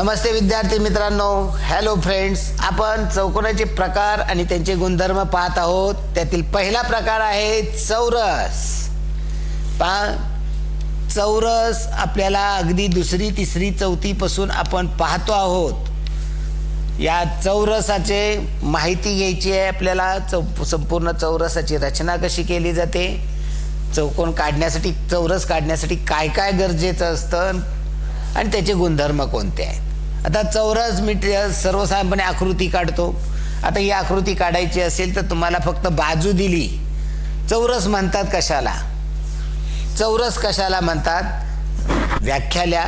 नमस्ते विद्यार्थी मित्रांनो, hello friends. आपण चौकोनाचे प्रकार आणि त्यांचे गुणधर्म पाहत आहोत. त्यातील पहिला प्रकार आहे चौरस. चौरस आपल्याला अगदी दुसरी तिसरी चौथी पासून आपण पाहतो आहोत. या चौरसाचे माहिती घ्यायची आहे आपल्याला. संपूर्ण चौरसाची रचना कशी केली जाते, चौकोन काढण्यासाठी, चौरस काढण्यासाठी काय काय गरजेचं असतं आणि त्याचे गुणधर्म कोणते आहेत. आता चौरस मी सर्वसाधारणपणे आकृती काढतो. आता ही आकृती काढायची असेल तर तुम्हाला फक्त बाजू दिली. चौरस म्हणतात कशाला, चौरस कशाला म्हणतात, व्याख्याल्या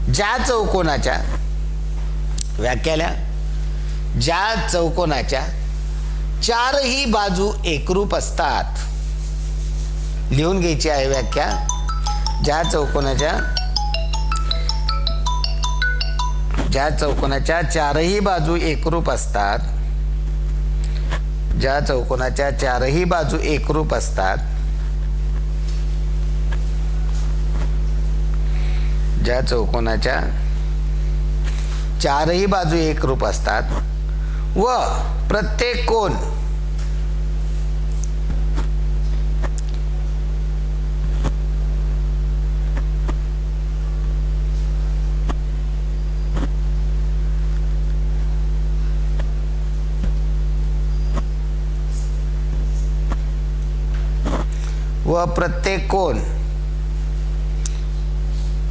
ज्या चौकोनाच्या, व्याख्याल्या ज्या चौकोनाच्या चारही बाजू एकरूप असतात. लिहून घ्यायची आहे व्याख्या. ज्या चौकोनाच्या चारही बाजू एकरूप असतात, ज्या चौकोनाच्या चारही बाजू एकरूप असतात, ज्या चौकोनाच्या चारही बाजू एकरूप असतात व प्रत्येक कोन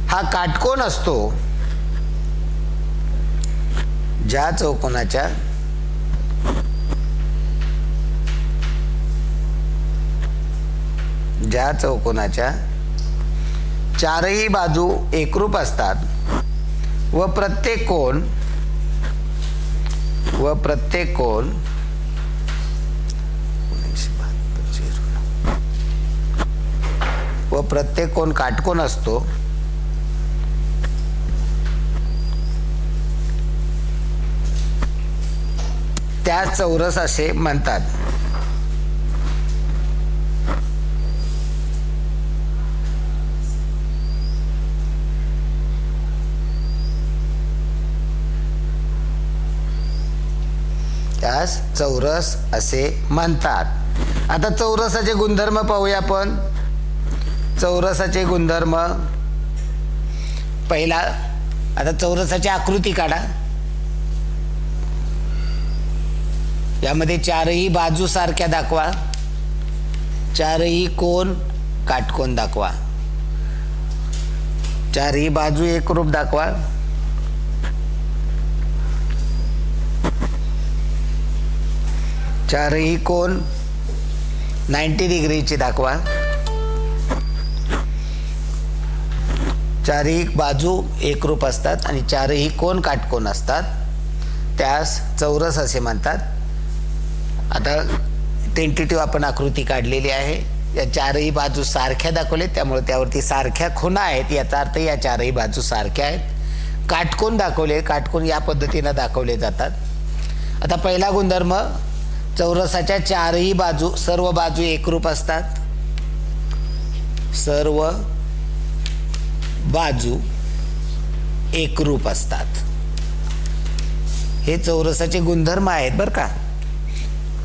हा काटकोन असतो. ज्या चौकोनाच्या चारही बाजू एकरूप असतात व प्रत्येक कोन काटकोन असतो. त्या चौरस असे म्हणतात. त्यास चौरस असे म्हणतात. आता चौरसाचे गुणधर्म पाहूया आपण. चौरसाचे गुणधर्म पहिला, आता चौरसाची आकृती काढा. यामध्ये चारही बाजू सारख्या दाखवा, चारही कोन काटकोन दाखवा, चारही बाजू एकरूप दाखवा, चारही कोन 90 डिग्रीचे दाखवा, चारही बाजू एकरूप असतात आणि चारही कोन काटकोन असतात. त्यास चौरस असे म्हणतात. आता टेंटेटिव्ह आपण आकृती काढलेली आहे. या चारही बाजू सारख्या दाखवले, त्यामुळे त्यावरती सारख्या खुणा आहेत, याचा अर्थ या चारही बाजू सारख्या आहेत. काटकोन दाखवले, काटकोन या पद्धतीने दाखवले जातात. आता पहिला गुणधर्म, चौरसाच्या चारही बाजू, सर्व बाजू एकरूप असतात. सर्व बाजू एकरूप असतात. हे चौरसाचे गुणधर्म आहेत बरं का.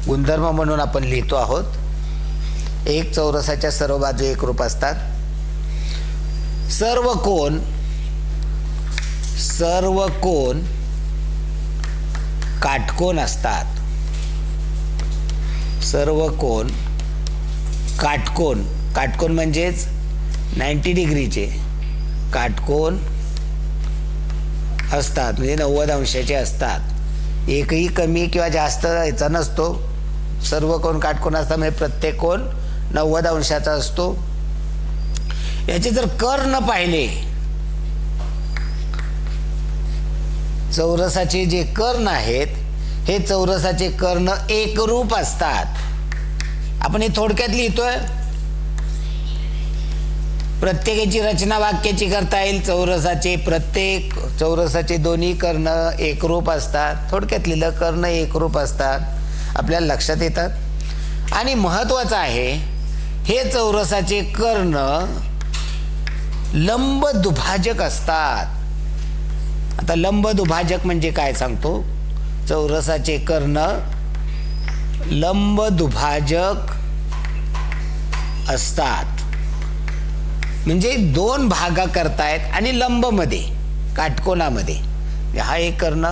गुणधर्म म्हणून आपण लिहितो आहोत. एक, चौरसाच्या सर्व बाजू एकरूप असतात. सर्व कोन काटकोन असतात. सर्व कोन काटकोन, काटकोन म्हणजेच 90 डिग्रीचे काटकोन असतात, म्हणजे 90 अंशाचे असतात. एकही कमी किंवा जास्त याचा नसतो. सर्व कोन काटकोन असतात, म्हणजे प्रत्येक कोन 90 अंशाचा असतो. याचे जर कर्ण पाहिले, चौरसाचे जे कर्ण आहेत, हे चौरसाचे कर्ण एकरूप असतात. आपण हे थोडक्यात लिहितोय. प्रत्येकाची रचना वाक्याची करता येईल. चौरसाचे दोन्ही कर्ण एकरूप असतात. थोडक्यात लिहिलं, कर्ण एकरूप असतात, आपल्याला लक्षात येतात. आणि महत्वाचं आहे, हे चौरसाचे कर्ण लंब दुभाजक असतात. आता लंब दुभाजक म्हणजे काय सांगतो. चौरसाचे कर्ण लंब दुभाजक असतात, म्हणजे दोन भागा करतायत आणि लंब मध्ये काटकोनामध्ये. हा एक कर्ण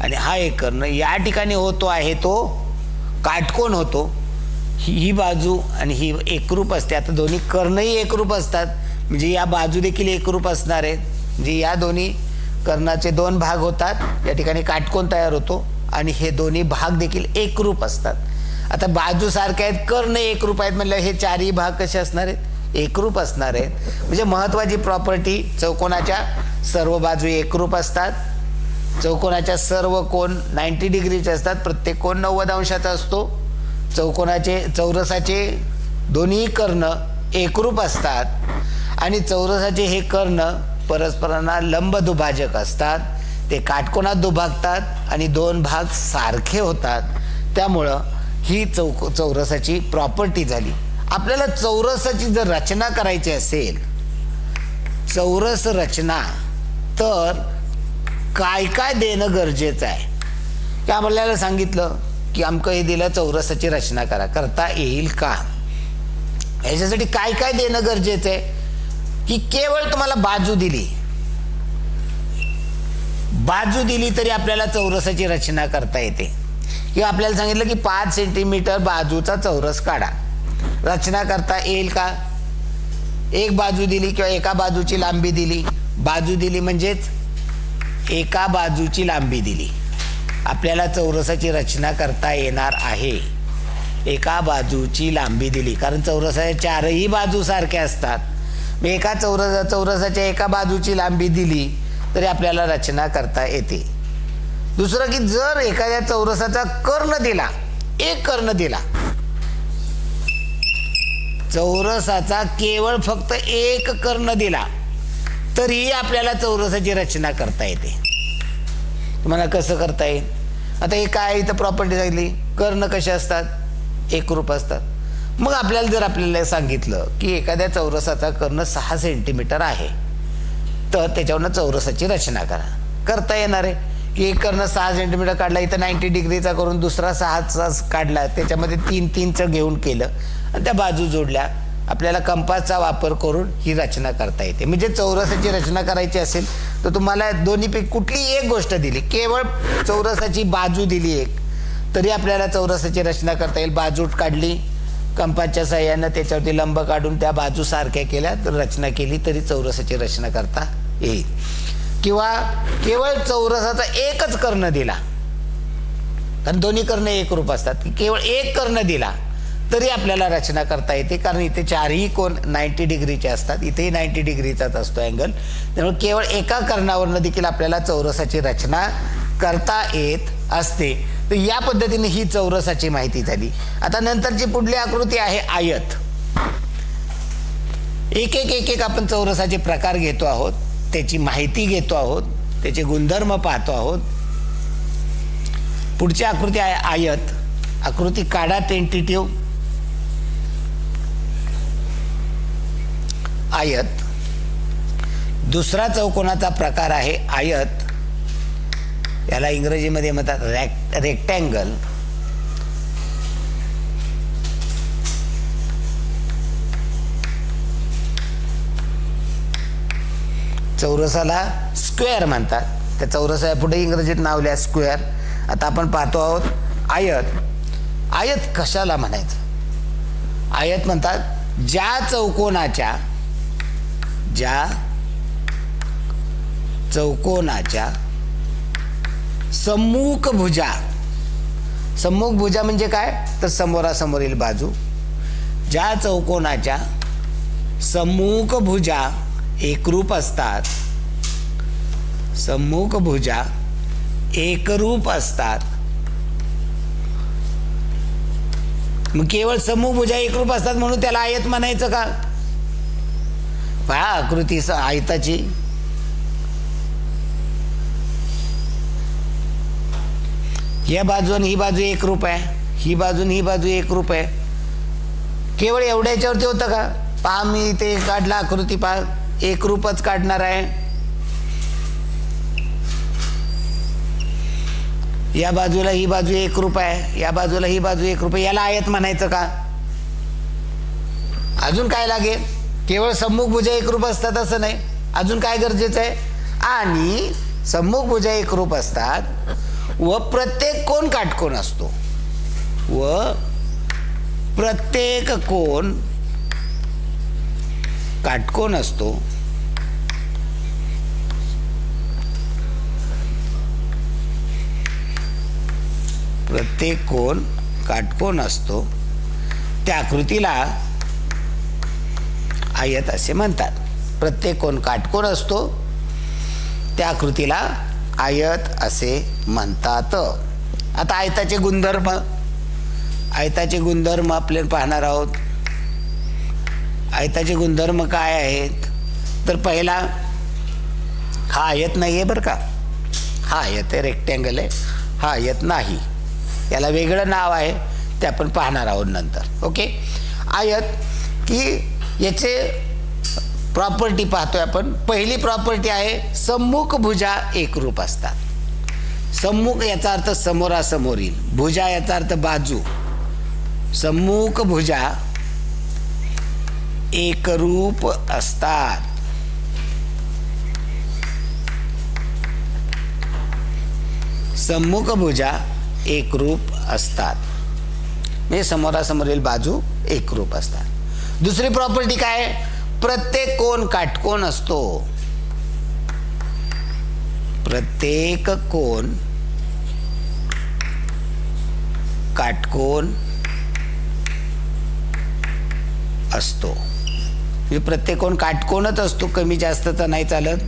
आणि हा एक कर्ण या ठिकाणी होतो आहे तो काटकोन होतो. ही बाजू आणि ही एकरूप असते. आता दोन्ही कर्णही एकरूप असतात, म्हणजे या बाजू देखील एकरूप असणार आहेत. म्हणजे या दोन्ही कर्णाचे दोन भाग होतात, या ठिकाणी काटकोन तयार होतो आणि हे दोन्ही भाग देखील एकरूप असतात. आता बाजू सारख्या आहेत, कर्ण एकरूप आहेत म्हणलं हे चारही भाग कसे असणार आहेत, एकरूप असणार आहेत. म्हणजे महत्त्वाची प्रॉपर्टी, चौकोनाच्या सर्व बाजू एकरूप असतात, चौकोनाच्या सर्व कोन 90 डिग्रीचे असतात, प्रत्येक कोन 90 अंशाचा असतो. चौरसाचे दोन्ही कर्ण एकरूप असतात आणि चौरसाचे हे कर्ण परस्परांना लंब दुभाजक असतात. ते काटकोनात दुभागतात आणि दोन भाग सारखे होतात. त्यामुळं ही चौरसाची प्रॉपर्टी झाली. आपल्याला चौरसाची जर रचना करायची असेल, चौरस रचना, तर काय काय देणं गरजेचं आहे. की आपल्याला सांगितलं की आमकं हे दिलं, चौरसाची रचना करा, करता येईल का. याच्यासाठी काय काय देणं गरजेचं आहे की केवळ तुम्हाला बाजू दिली तरी आपल्याला चौरसाची रचना करता येते. किंवा आपल्याला सांगितलं की 5 सेंटीमीटर बाजूचा चौरस काढा, रचना करता येईल का. एक बाजू दिली किंवा एका बाजूची लांबी दिली, बाजू दिली म्हणजेच एका बाजूची लांबी दिली, आपल्याला चौरसाची रचना करता येणार आहे. एका बाजूची लांबी दिली, कारण चौरसाच्या चारही बाजू सारख्या असतात. मग एका चौरसाच्या एका बाजूची लांबी दिली तरी आपल्याला रचना करता येते. दुसरं की जर एखाद्या चौरसाचा कर्ण दिला, एक कर्ण दिला, चौरसाचा केवळ फक्त एक कर्ण दिला तरी आपल्याला चौरसाची रचना करता येते. तुम्हाला कसं करता येईल. आता हे काय इथं प्रॉपर्टी सांगितली, कर्ण कसे असतात, एकरूप असतात. मग आपल्याला सांगितलं की एखाद्या चौरसाचा कर्ण 6 सेंटीमीटर आहे, तर त्याच्यावरनं चौरसाची रचना करता येणार आहे. की एक कर्ण 6 सेंटीमीटर काढला, इथं 90 डिग्रीचा करून दुसरा 6चा काढला, त्याच्यामध्ये 3-3चं घेऊन केलं आणि त्या बाजू जोडल्या. आपल्याला कंपासचा वापर करून ही रचना करता येते. म्हणजे चौरसाची रचना करायची असेल तर तुम्हाला दोन्हीपैकी कुठलीही एक गोष्ट दिली, केवळ चौरसाची बाजू दिली एक, तरी आपल्याला चौरसाची रचना करता येईल. बाजू काढली, कंपासच्या साहाय्यानं त्याच्यावरती लंब काढून त्या बाजू सारख्या केल्या तर रचना केली तरी चौरसाची रचना करता येईल. किंवा केवळ चौरसाचा एकच कर्ण दिला, कारण दोन्ही कर्ण एकरूप असतात, की केवळ एक कर्ण दिला तरी आपल्याला रचना करता येते, कारण इथे चारही कोन 90 डिग्रीचे असतात, इथेही 90 डिग्रीचाच असतो अँगल. त्यामुळे केवळ एका कर्णावरनं देखील आपल्याला चौरसाची रचना करता येत असते. तर या पद्धतीने ही चौरसाची माहिती झाली. आता नंतरची पुढली आकृती आहे आयत. एक एक आपण चौरसाचे प्रकार घेतो आहोत, त्याची माहिती घेतो आहोत, त्याचे गुणधर्म पाहतो आहोत. पुढची आकृती आहे आयत. आकृती काढा टेंटेटिव्ह. आयत दुसरा चौकोनाचा प्रकार आहे आयत. याला इंग्रजीमध्ये म्हणतात रेक्टँगल. चौरसाला स्क्वेअर म्हणतात. त्या चौरसाला पुढे इंग्रजीत नाव लिहा स्क्वेअर. आता आपण पाहतो आहोत आयत. आयत कशाला म्हणायचं. आयत म्हणतात ज्या चौकोनाच्या सम्मुख भुजा. सम्मुख भुजा म्हणजे काय तर समोरासमोरील बाजू. ज्या चौकोनाच्या सम्मुख भुजा एकरूप असतात, सम्मुख भुजा एकरूप असतात. मग केवळ सम्मुख भुजा एकरूप असतात म्हणून त्याला आयत म्हणायचं का. पहा आकृती आयताची. या बाजू आणि ही बाजू एकरूप आहे, ही बाजू आणि ही बाजू एकरूप आहे. केवळ एवढ्या याच्यावरती होतं का. पहा मी ते काढला आकृती, पहा एकरूपच काढणार आहे. या बाजूला ही बाजू एकरूप आहे, या बाजूला ही बाजू एकरूप आहे, याला आयत म्हणायचं का? अजून काय लागेल? केवळ सम्मुख भुजा एकरूप असतात असं नाही, अजून काय गरजेचं आहे? आणि सम्मुख भुजा एकरूप असतात व प्रत्येक कोन काटकोन असतो, व प्रत्येक कोन काटकोन असतो. प्रत्येक कोन काटकोन असतो त्या आकृतीला आयत असे म्हणतात. प्रत्येक कोन काटकोन असतो त्या आकृतीला आयत असे म्हणतात. आता आयताचे गुणधर्म, आयताचे गुणधर्म आपल्याला पाहणार आहोत. आयताचे गुणधर्म काय आहेत? तर पहिला, हा आयत नाही आहे बरं का, हा आयत आहे, रेक्टँगल आहे, हा आयत नाही, याला वेगळं नाव आहे, ते आपण पाहणार आहोत नंतर. ओके. आयत की याचे प्रॉपर्टी पाहतोय आपण. पहिली प्रॉपर्टी आहे सम्मुख भुजा एकरूप असतात. सम्मुख याचा अर्थ समोरासमोरील, भुजा याचा अर्थ बाजू. सम्मुख भुजा एकरूप असतात. सम्मुख भुजा एकरूप असतात म्हणजे समोरासमोरील बाजू एकरूप असतात. दुसरी प्रॉपर्टी काय? प्रत्येक कोन काटकोन असतो. प्रत्येक कोन काटकोन असतो. प्रत्येक कोन काटकोनच असतो, कमी जास्तचा नाही चालत.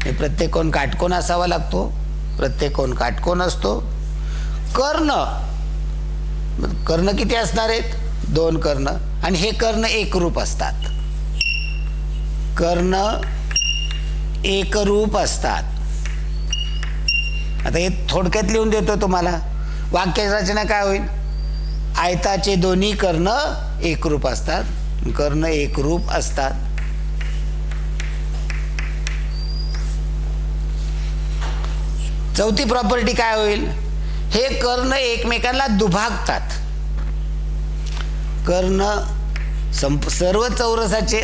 प्रत्येक कोन काटकोन असावा लागतो. प्रत्येक कोन काटकोन असतो. कर्ण, कर्ण किती असणार आहेत? 2 कर्ण, आणि हे कर्ण एकरूप असतात. कर्ण एकरूप असतात. आता हे थोडक्यात लिहून देतो तुम्हाला. वाक्य रचना काय होईल? आयताचे दोन्ही कर्ण एकरूप असतात. कर्ण एकरूप असतात. चौथी प्रॉपर्टी काय होईल? हे कर्ण एकमेकांना दुभागतात. कर्ण सर्व चौरसाचे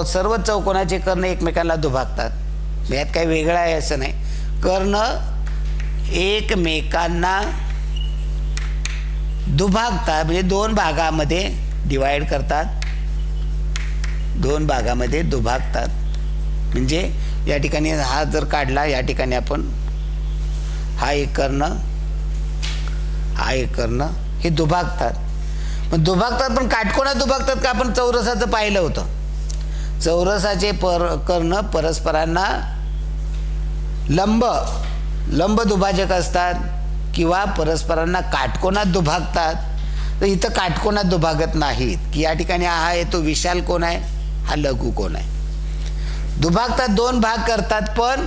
सर्व चौकोनाचे कर्ण एकमेकांना दुभागतात. यात काही वेगळं आहे असं नाही. कर्ण एकमेकांना दुभागतात म्हणजे 2 भागामध्ये डिवाइड करतात. 2 भागामध्ये दुभागतात. म्हणजे या ठिकाणी हा जर काढला, या ठिकाणी आपण हा एक कर्ण, हा एक कर्ण, हे दुभागतात. मग दुभागतात पण काटकोनात दुभागतात का? आपण चौरसाचं पाहिलं होतं. चौरसाचे कर्ण परस्परांना लंब दुभाजक असतात किंवा परस्परांना काटकोनात दुभागतात. तर इथं काटकोनात दुभागत नाहीत, की या ठिकाणी हा आहे तो विशाल कोण आहे, हा लघु कोण आहे. दुभागतात, 2 भाग करतात, पण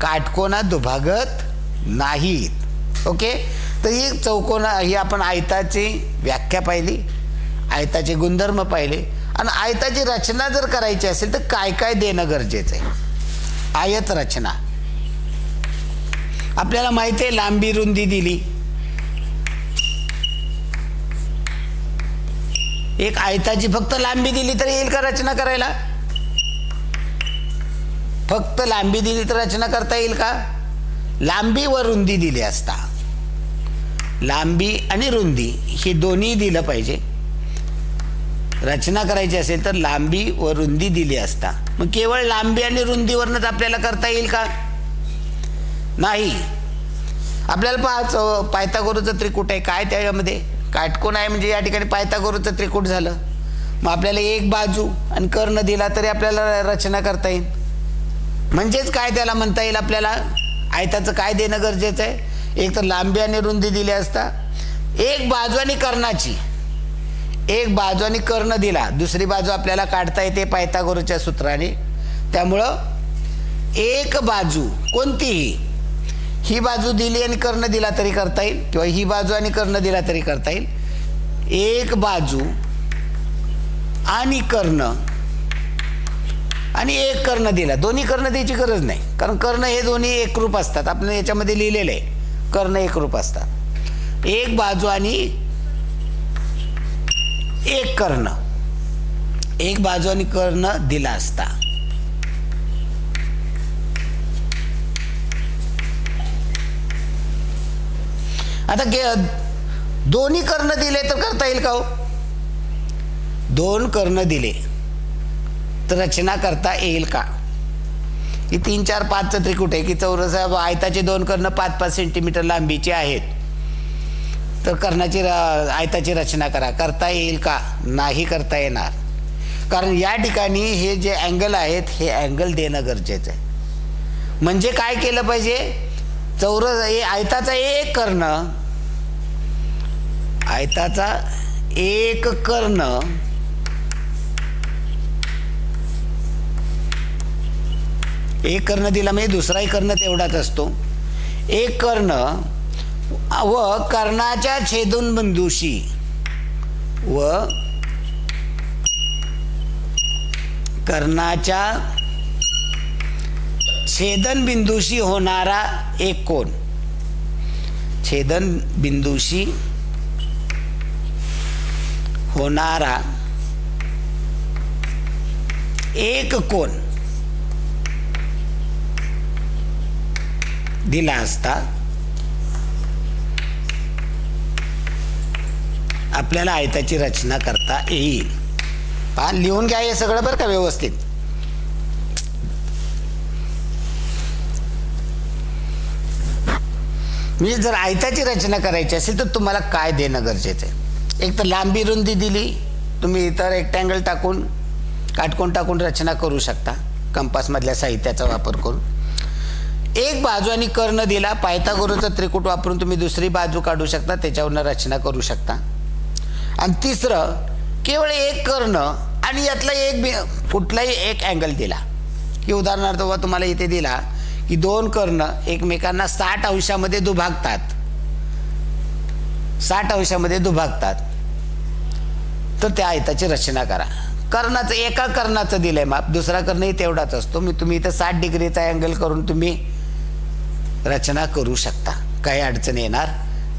काटकोनात दुभागत नाहीत. ओके. तर ही ही आपण आयताची व्याख्या पाहिली, आयताचे गुणधर्म पाहिले, आणि आयताची रचना जर करायची असेल तर काय काय देणं गरजेचं आहे. आयत रचना आपल्याला माहिती आहे, लांबी रुंदी दिली. एक आयताची फक्त लांबी दिली तर येईल का रचना करायला? फक्त लांबी दिली तर रचना करता येईल का? लांबी व रुंदी दिली असता. लांबी आणि रुंदी हे दोन्ही दिलं पाहिजे. रचना करायची असेल तर लांबी व रुंदी दिली असता. मग केवळ लांबी आणि रुंदीवरनच आपल्याला करता येईल का? नाही. आपल्याला पायथागोरसचं त्रिकूट आहे. काय त्याच्यामध्ये? काटकोन आहे म्हणजे या ठिकाणी पायथागोरसचं त्रिकूट झालं. मग आपल्याला एक बाजू आणि कर्ण दिला तरी आपल्याला रचना करता येईल. म्हणजेच काय त्याला म्हणता येईल आपल्याला? आयताचं काय देणं गरजेचं आहे? एक तर लांबी आणि रुंदी दिली असता, एक बाजू आणि कर्णाची, एक बाजू आणि कर्ण दिला, दुसरी बाजू आपल्याला काढता येते पायथागोरसच्या सूत्राने. त्यामुळं एक बाजू कोणतीही, ही बाजू दिली आणि कर्ण दिला तरी करता येईल, किंवा ही बाजू आणि कर्ण दिला तरी करता येईल. एक बाजू आणि कर्ण आणि एक कर्ण दिला, दोन्ही कर्ण द्यायची गरज नाही, कारण कर्ण हे दोन्ही एकरूप असतात. आपण याच्यामध्ये लिहिलेलं आहे कर्ण एकरूप असतात. एक बाजू आणि एक कर्ण, एक बाजू आणि कर्ण दिला असता. आता दोन्ही कर्ण दिले तर करता येईल का हो? दोन कर्ण दिले तर रचना करता येईल का? ही 3, 4, 5चं त्रिकुट आहे की चौरस आयताचे दोन कर्ण 5-5 सेंटीमीटर लांबीचे आहेत, तर कर्णाची आयताची रचना करा. करता येईल का? नाही करता येणार. कारण या ठिकाणी हे जे अँगल आहेत हे अँगल देणं गरजेचं आहे. म्हणजे काय केलं पाहिजे? चौरस आयताचा एक कर्ण, आयताचा एक कर्ण एक कर्ण दिला म्हणजे दुसराही कर्ण तेवढाच असतो. एक कर्ण व कर्णाच्या छेदनबिंदूशी व कर्णाच्या छेदनबिंदूशी होणारा एक कोन, छेदनबिंदूशी होणारा एक कोन दिला असता आपल्याला आयताची रचना करता येईल. पहा, लिहून घ्या हे सगळं बरं का व्यवस्थित. म्हणजे जर आयताची रचना करायची असेल तर तुम्हाला काय देणं गरजेचं आहे? एक तर लांबी रुंदी दिली, तुम्ही इतर रेक्टँगल टाकून काटकोन टाकून रचना करू शकता कंपास मधल्या साहित्याचा वापर करून. एक बाजू आणि कर्ण दिला, पायथागोरसचं त्रिकूट वापरून तुम्ही दुसरी बाजू काढू शकता, त्याच्यावरनं रचना करू शकता. आणि तिसरं केवळ एक कर्ण आणि यातला एक कुठलाही एक अँगल दिला की उदाहरणार्थ तुम्हाला इथे दिला की दोन कर्ण एकमेकांना 60 अंशामध्ये दुभागतात, 60 अंशामध्ये दुभागतात, तर त्या आयताची रचना करा. कर्णाचं एका कर्णाचं दिलंय माप, दुसरा कर्णही तेवढाच असतो. मी तुम्ही इथं 60 डिग्रीचा अँगल करून तुम्ही रचना करू शकता, काही अडचण येणार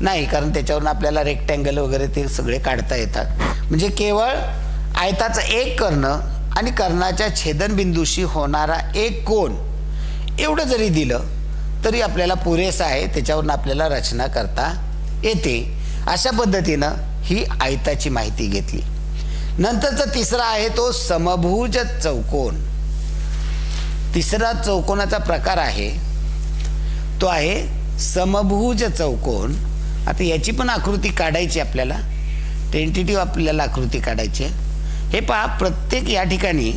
नाही. कारण त्याच्यावरून आपल्याला रेक्टँगल वगैरे ते सगळे काढता येतात. म्हणजे केवळ आयताचा एक कर्ण आणि कर्णाच्या छेदनबिंदूशी होणारा एक कोन एवढं जरी दिलं तरी आपल्याला पुरेसं आहे, त्याच्यावरून आपल्याला रचना करता येते. अशा पद्धतीनं ही आयताची माहिती घेतली. नंतरचा तिसरा आहे तो समभुज चौकोन. तिसरा चौकोनाचा प्रकार आहे तो आहे समभुज चौकोन. आता याची पण आकृती काढायची आपल्याला, टेंटेटिव्ह आपल्याला आकृती काढायची. हे पहा, प्रत्येक या ठिकाणी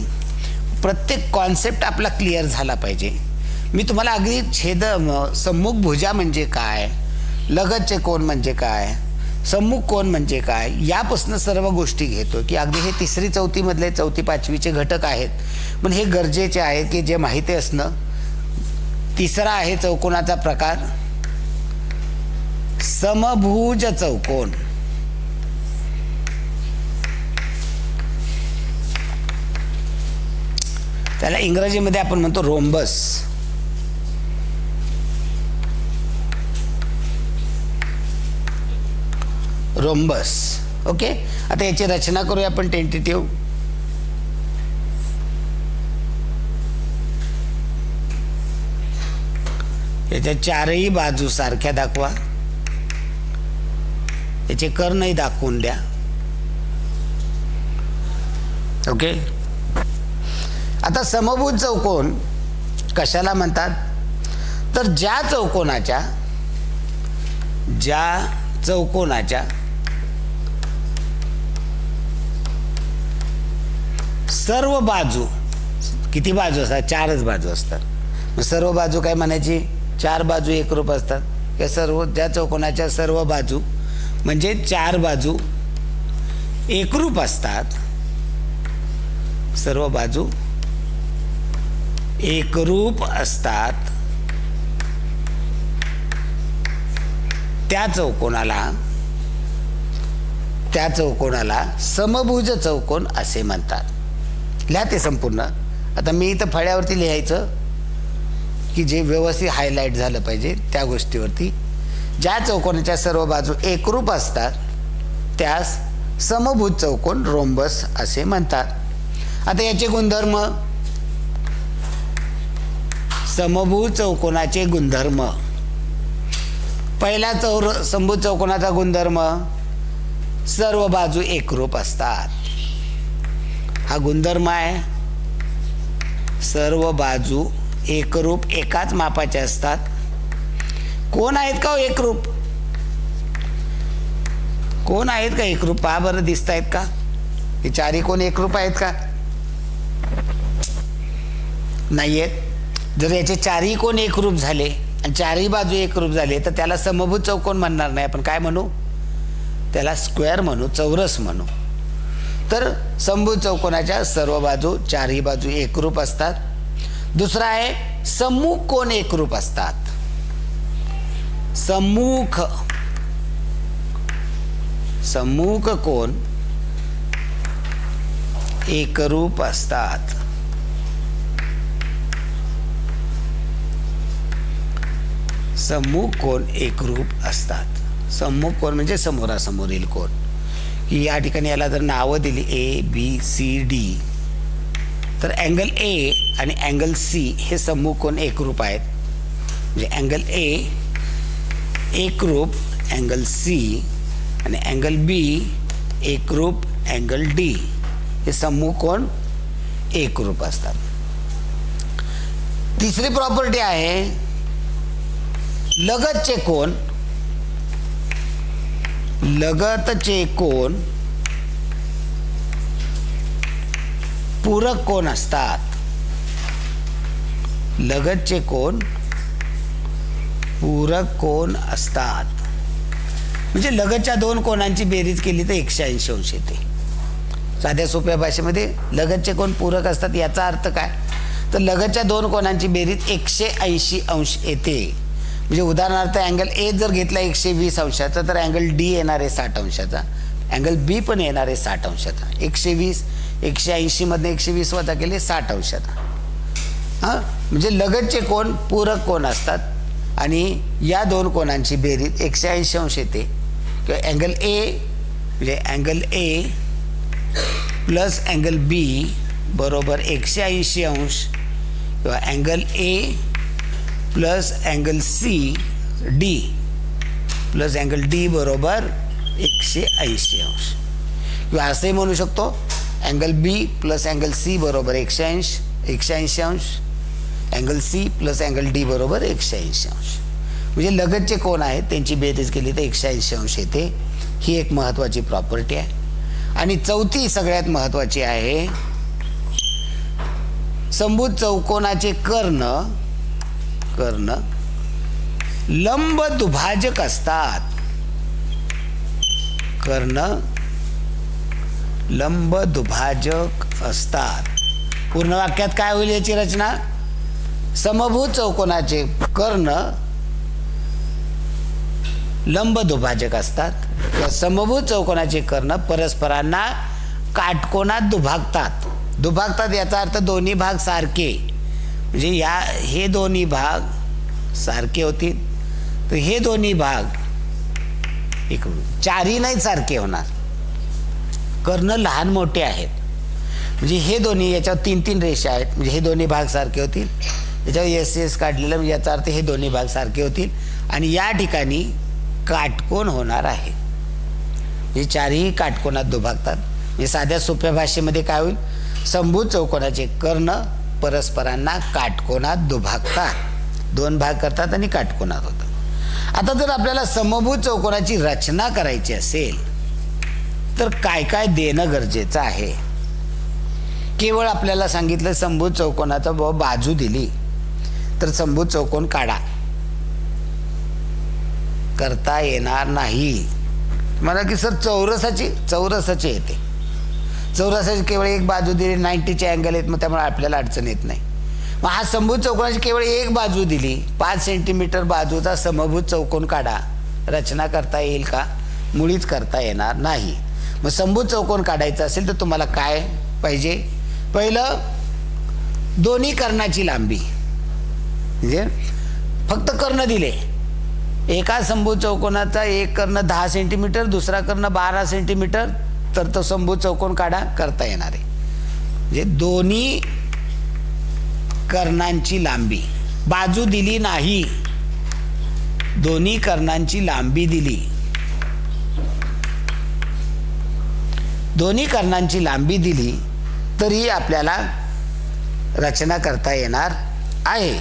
प्रत्येक कॉन्सेप्ट आपला क्लिअर झाला पाहिजे. मी तुम्हाला अगदी सम्मुख भुजा म्हणजे काय, लगतचे कोन म्हणजे काय, सम्मुख कोन म्हणजे काय, यापासून सर्व गोष्टी घेतो की अगदी हे 3री 4थी मधले 4थी 5वीचे घटक आहेत, पण हे गरजेचे आहेत की जे माहिती असणं. तिसरा आहे चौकोनाचा प्रकार समभुज चौकोन. त्याला इंग्रजीमध्ये आपण म्हणतो रोम्बस. रोम्बस. ओके, आता याची रचना करूया आपण टेंटेटिव्ह. याच्या चारही बाजू सारख्या दाखवा, याचे कर्णही दाखवून द्या. ओके, आता समभुज चौकोन कशाला म्हणतात तर ज्या चौकोनाच्या सर्व बाजू, किती बाजू असतात? 4च बाजू असतात. मग सर्व बाजू काय म्हणायची? 4 बाजू एकरूप असतात. या सर्व ज्या चौकोनाच्या सर्व बाजू म्हणजे 4 बाजू एकरूप असतात, सर्व बाजू एकरूप असतात, त्या चौकोनाला समभुज चौकोन असे म्हणतात. लिहा ते संपूर्ण. आता मी इथं फळ्यावरती लिहायचं की जे व्यवस्थित हायलाईट झालं पाहिजे त्या गोष्टीवरती ज्या चौकोनाच्या सर्व बाजू एकरूप असतात त्यास समभुज चौकोन रोम्बस असे म्हणतात. आता याचे गुणधर्म, समभुज चौकोनाचे गुणधर्म. पहिला समभुज चौकोनाचा गुणधर्म, सर्व बाजू एकरूप असतात. हा गुणधर्म आहे. सर्व बाजू एकरूप, एकाच मापाचे असतात. कोण आहेत का एकरूप? कोण आहेत का एकरूप? पहा बरं, दिसत आहेत का? हे चारी कोण एकरूप आहेत का? नाही आहेत. जर याचे चारही कोण एकरूप झाले आणि चारही बाजू एकरूप झाले तर त्याला समभुज चौकोन म्हणणार नाही, आपण काय म्हणू? त्याला स्क्वेअर म्हणू, चौरस म्हणू. तर समभुज चौकोनाच्या सर्व बाजू, चारही बाजू एकरूप असतात. दुसरा आहे सम्मुख कोण एकरूप असतात. सम्मुख कोण एकरूप असतात. सम्मुख कोण एकरूप असतात. सम्मुख कोण म्हणजे समोरासमोरील कोण. की या ठिकाणी याला जर नावं दिली ABCD तर अँगल A आणि अँगल C हे सम्मुख कोण एकरूप आहेत. म्हणजे अँगल A एकरूप अँगल C आणि अँगल B एकरूप अँगल D हे सम्मुख कोण एकरूप असतात. तिसरी प्रॉपर्टी आहे लगतचे कोण. लगतचे कोण पूरक कोण असतात. लगतचे कोण पूरक कोण असतात. म्हणजे लगतच्या दोन कोणांची बेरीज केली तर 180 अंश येते. साध्या सोप्या भाषेमध्ये लगतचे कोण पूरक असतात याचा अर्थ काय, तर लगतच्या दोन कोणांची बेरीज 180 अंश येते. म्हणजे उदाहरणार्थ अँगल A जर घेतला 120 अंशाचा तर अँगल D येणार आहे 60 अंशाचा, अँगल B पण येणार आहे 60 अंशाचा. 120 180 मध्ये 120 वजा केले 60 अंशाचा. हां, म्हणजे लगतचे कोण पूरक कोण असतात आणि या दोन कोणांची बेरीज 180 अंश येते. किंवा अँगल A म्हणजे angle A plus angle B बरोबर 180 अंश किंवा angle A plus angle C D plus angle D बरोबर 180 अंश. किंवा असंही म्हणू शकतो angle B plus angle C बरोबर 180 अंश, angle C plus angle D बरोबर 180 अंश. म्हणजे लगतचे कोण आहेत त्यांची बेरीज केली तर 180 अंश येते. ही एक महत्त्वाची प्रॉपर्टी आहे. आणि चौथी सगळ्यात महत्त्वाची आहे, समभुज चौकोनाचे कर्ण लंब दुभाजक असतात. कर्ण लंब दुभाजक असतात. पूर्ण वाक्यात काय होईल याची रचना, समभुज चौकोनाचे कर्ण लंब दुभाजक असतात. समभुज चौकोनाचे कर्ण परस्परांना काटकोनात दुभागतात. याचा अर्थ दोन्ही भाग सारखे, म्हणजे हे दोन्ही भाग सारखे होतील तर हे दोन्ही भाग इकडून चारही नाही सारखे होणार. कर्ण लहान मोठे आहेत म्हणजे हे दोन्ही, याच्यावर 3 रेषा आहेत म्हणजे हे दोन्ही भाग सारखे होतील. याच्यावर SS काढलेलं म्हणजे याचा अर्थ हे दोन्ही भाग सारखे होतील आणि या ठिकाणी काटकोन होणार आहे. हे चारही काटकोनात दुभागतात. म्हणजे साध्या सोप्या भाषेमध्ये काय होईल, समभुज चौकोनाचे कर्ण परस्परांना काटकोनात दुभागतात, 2 भाग करतात आणि काटकोनात होतात. आता जर आपल्याला समभुज चौकोनाची रचना करायची असेल तर काय काय देणं गरजेचं आहे. केवळ आपल्याला सांगितलं समभुज चौकोनाचा बाजू दिली तर समभुज चौकोन काढा, करता येणार नाही. मला की सर चौरसाची येते. चौरसाची केवळ एक बाजू दिली, 90चे अँगल आहेत, मग त्यामुळे आपल्याला अडचण येत नाही. मग हा समभुज चौकोनाची केवळ एक बाजू दिली, 5 सेंटीमीटर बाजूचा समभुज चौकोन काढा, रचना करता येईल का? मुळीच करता येणार नाही. मग समभुज चौकोन काढायचा असेल तर तुम्हाला काय पाहिजे, पहिलं दोन्ही कर्णाची लांबी, म्हणजे फक्त कर्ण दिले एका समभुज चौकोनाचा एक कर्ण 10 सेंटीमीटर, दुसरा कर्ण 12 सेंटीमीटर, तर तो समभुज चौकोन काढा, करता येणार आहे. म्हणजे दोन्ही कर्णांची लांबी, बाजू दिली नाही, दोन्ही कर्णांची लांबी दिली, दोन्ही कर्णांची लांबी दिली तरी आपल्याला रचना करता येणार आहे.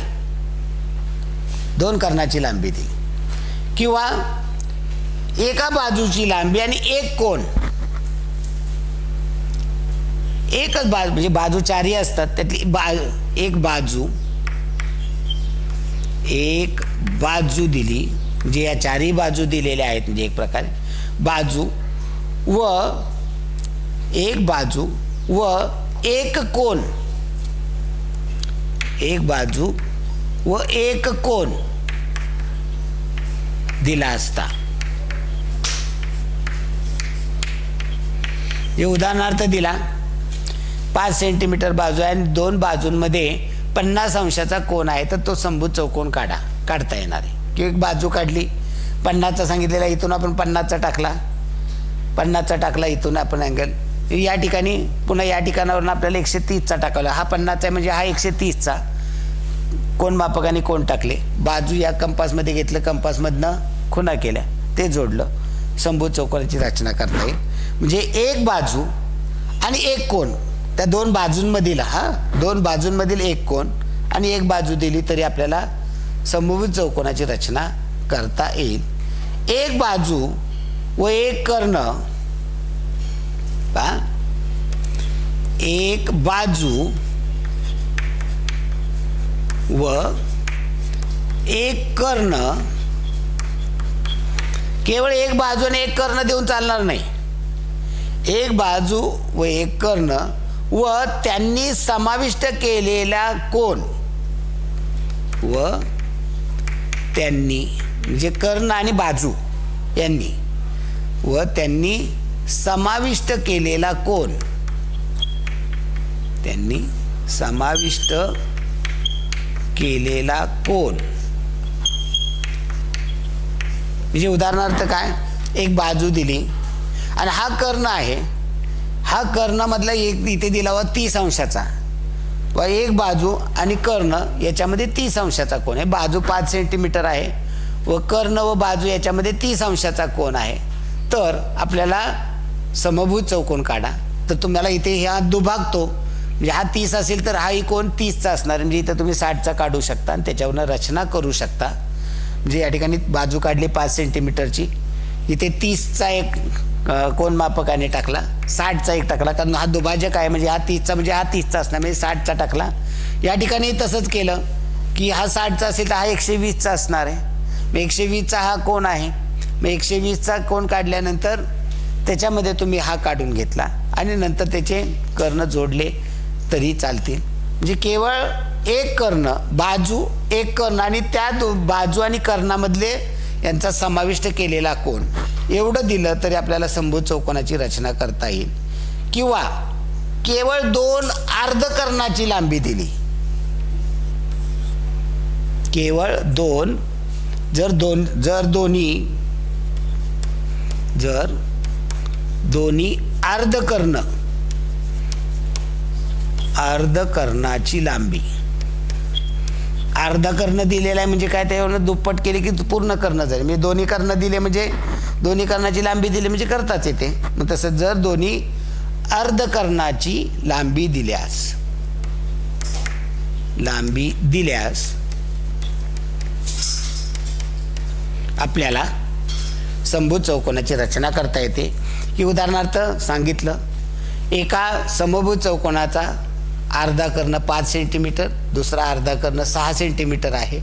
दोन कर्णाची लांबी दिली किंवा एका बाजूची लांबी आणि एक कोन, एकच बाजू म्हणजे बाजू चारही असतात, त्यातली एक बाजू दिली, म्हणजे या चारही बाजू दिलेल्या आहेत, म्हणजे एक प्रकारे बाजू व एक बाजू व एक कोन, एक बाजू व एक कोन दिला असता. हे उदाहरणार्थ दिला, 5 सेंटीमीटर बाजू आहे आणि दोन बाजूंमध्ये 50 अंशाचा कोन आहे, तर तो समभुज चौकोन काढता येणार आहे. किंवा एक बाजू काढली, 50चा सांगितलेला, इथून आपण 50चा टाकला, इथून आपण अँगल या ठिकाणी, पुन्हा या ठिकाणावरून आपल्याला 130चा टाकावला, हा 50चा आहे म्हणजे हा 130चा. कोण मापकाने कोण टाकले, बाजू या कंपासमध्ये घेतलं, कंपासमधनं खुणा केल्या, ते जोडलं, समभुज चौकोनाची रचना करता येईल. म्हणजे एक बाजू आणि एक कोन, त्या दोन बाजूंमधील, दोन बाजूंमधील एक कोन आणि एक बाजू दिली तरी आपल्याला समभुज चौकोनाची रचना करता येईल. एक बाजू व एक कर्ण, एक बाजू व एक कर्ण, केवळ एक बाजू आणि एक कर्ण देऊन चालणार नाही. एक बाजू व एक कर्ण व त्यांनी समाविष्ट केलेला कोन, व त्यांनी म्हणजे कर्ण आणि बाजू यांनी, व त्यांनी समाविष्ट केलेला कोन, त्यांनी समाविष्ट केलेला कोन. म्हणजे उदाहरणार्थ काय, एक बाजू दिली आणि हा कर्ण आहे, हा कर्णामधला एक इथे दिला व 30 अंशाचा, व एक बाजू आणि कर्ण याच्यामध्ये 30 अंशाचा कोन आहे. बाजू 5 सेंटीमीटर आहे व कर्ण व बाजू याच्यामध्ये 30 अंशाचा कोन आहे, तर आपल्याला समभुज चौकोन काढा. तर तुम्हाला इथे हा दुभागतो, म्हणजे हा 30 असेल तर हाही कोन 30चा असणार, म्हणजे इथं तुम्ही 60चा काढू शकता आणि त्याच्यावरनं रचना करू शकता. म्हणजे या ठिकाणी बाजू काढली 5 सेंटीमीटरची, इथे 30चा एक कोन मापकाने टाकला, 60चा एक टाकला, कारण हा दुभाजक आहे, म्हणजे हा 30चा म्हणजे हा 30चा असणार, म्हणजे 60चा टाकला. या ठिकाणी तसंच केलं की हा 60चा असेल तर हा 120चा असणार आहे, मग 120चा हा कोन आहे, मग 120चा कोन काढल्यानंतर त्याच्यामध्ये तुम्ही हा काढून घेतला आणि नंतर त्याचे कर्ण जोडले तरी चालतील. म्हणजे केवळ एक कर्ण, बाजू, एक कर्ण आणि त्या बाजू आणि कर्णामधले यांचा समाविष्ट केलेला कोन, एवढं दिलं तरी आपल्याला समभुज चौकोनाची रचना करता येईल. किंवा केवळ 2 अर्धकर्णाची लांबी दिली, केवळ 2, जर दोन्ही अर्धकर्णाची लांबी, अर्धा कर्ण दिलेला आहे म्हणजे काय, त्यावर दुप्पट केले की पूर्ण कर्ण जाईल. म्हणजे दोन्ही कर्ण दिले म्हणजे दोन्ही कर्णाची लांबी दिली म्हणजे करताच येते. मग तसं जर दोन्ही अर्धकर्णाची लांबी दिल्यास आपल्याला समभुज चौकोनाची रचना करता येते. की उदाहरणार्थ सांगितलं, एका समभुज चौकोनाचा अर्धा कर्ण 5 सेंटीमीटर, दुसरा अर्धा कर्ण 6 सेंटीमीटर आहे,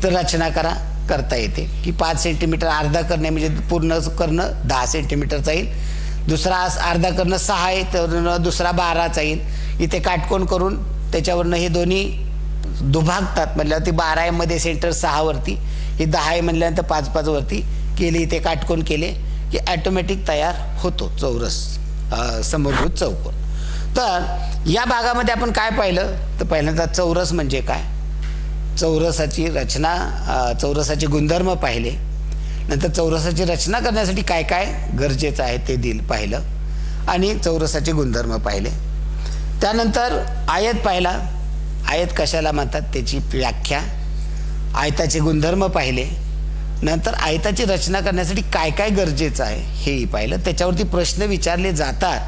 तर रचना करता येते. की 5 सेंटीमीटर अर्धा कर्ण म्हणजे पूर्ण कर्ण 10 सेंटीमीटरचा येईल, दुसरा अर्धा कर्ण 6 आहे तर दुसरा 12चा येईल. इथे काटकोन करून त्याच्यावरनं हे दोन्ही दुभागतात म्हटल्यावर ती 12 आहे मध्ये सेंटर 6 वरती, हे 10 आहे म्हटल्यानंतर 5 वरती केले, इथे काटकोन केले की ॲटोमॅटिक तयार होतो चौरस समभुज चौकोन. तर या भागामध्ये आपण काय पाहिलं, तर पहिल्यांदा चौरस म्हणजे काय, चौरसाची रचना, चौरसाचे गुणधर्म पाहिले. नंतर चौरसाची रचना करण्यासाठी काय काय गरजेचं आहे ते पाहिलं आणि चौरसाचे गुणधर्म पाहिले. त्यानंतर आयत पाहिला. आयत कशाला म्हणतात त्याची व्याख्या, आयताचे गुणधर्म पाहिले. नंतर आयताची रचना करण्यासाठी काय काय गरजेचं आहे हेही पाहिलं. त्याच्यावरती प्रश्न विचारले जातात.